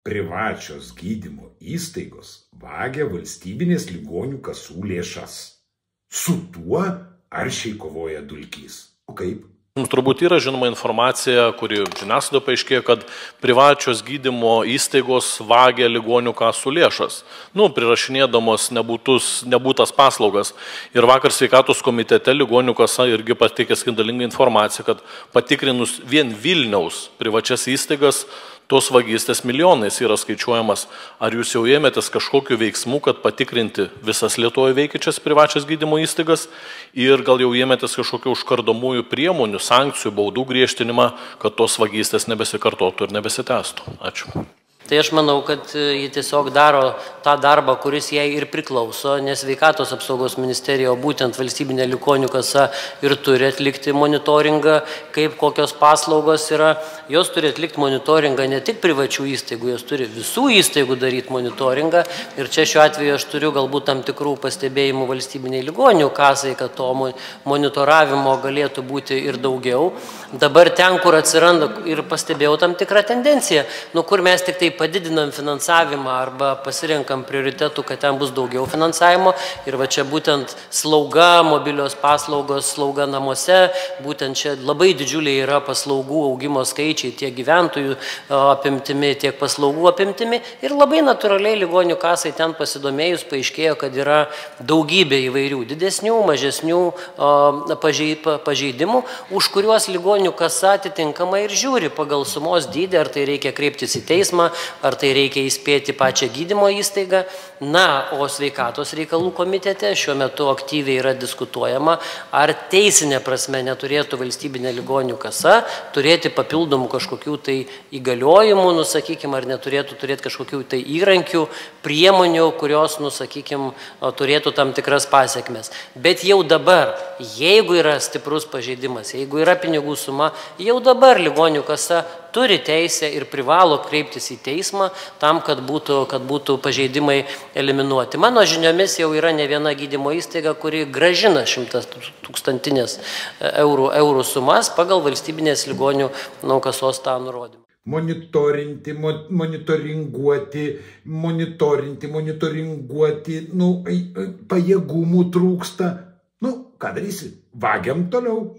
Privačios gydymo įstaigos vagia valstybinės ligonių kasų lėšas. Su tuo aršiai kovoja Dulkys. O kaip? Mums turbūt yra žinoma informacija, kuri žiniasklaidoje paaiškėjo, kad privačios gydymo įstaigos vagia ligonių kasų lėšas, prirašinėdamos nebūtas paslaugas. Ir vakar sveikatos komitete ligonių kasa irgi pateikė skandalingą informaciją, kad patikrinus vien Vilniaus privačias įstaigas, tos vagystės milijonais yra skaičiuojamas. Ar jūs jau ėmėtės kažkokiu veiksmu, kad patikrinti visas Lietuvoje veikiančias privačias gydymo įstaigas ir gal jau ėmėtės kažkokių užkardomųjų priemonių, sankcijų, baudų griežtinimą, kad tos vagystės nebesikartotų ir nebesitęstų? Ačiū. Tai aš manau, kad jie tiesiog daro tą darbą, kuris jai ir priklauso, nes Sveikatos apsaugos ministerija, būtent valstybinė ligonių kasa ir turi atlikti monitoringą, kaip kokios paslaugos yra. Jos turi atlikti monitoringą ne tik privačių įstaigų, jos turi visų įstaigų daryti monitoringą. Ir čia šiuo atveju aš turiu galbūt tam tikrų pastebėjimų valstybiniai ligonių kasai, kad to monitoravimo galėtų būti ir daugiau. Dabar ten, kur atsiranda ir pastebėjau tam tikrą tendenciją, kur mes tik tai padidinam finansavimą arba pasirenkam prioritetų, kad ten bus daugiau finansavimo. Ir va čia būtent slauga, mobilios paslaugos, slauga namuose, būtent čia labai didžiuliai yra paslaugų augimo skaičiai tiek gyventojų apimtimi, tiek paslaugų apimtimi. Ir labai natūraliai ligonių kasai ten pasidomėjus paaiškėjo, kad yra daugybė įvairių didesnių, mažesnių pažeidimų, už kuriuos ligonių kasa atitinkamai ir žiūri pagal sumos dydį, ar tai reikia kreiptis į teismą, ar tai reikia įspėti pačią gydymo įstaigą. O sveikatos reikalų komitete šiuo metu aktyviai yra diskutuojama, ar teisinė prasme neturėtų valstybinė ligonių kasa turėti papildomų kažkokių tai įgaliojimų, sakykime, ar neturėtų turėti kažkokių tai įrankių, priemonių, kurios, sakykime, turėtų tam tikras pasiekmes. Bet jau dabar, jeigu yra stiprus pažeidimas, jeigu yra pinigų suma, jau dabar ligonių kasa turi teisę ir privalo kreiptis į teismą tam, kad būtų pažeidimai eliminuoti. Mano žiniomis jau yra ne viena gydymo įstaiga, kuri gražina 100-tūkstantinės eurų sumas pagal valstybinės ligonių kasos tą nurodymą. Monitoringuoti, pajėgumų trūksta. Ką darysi? Vagiam toliau.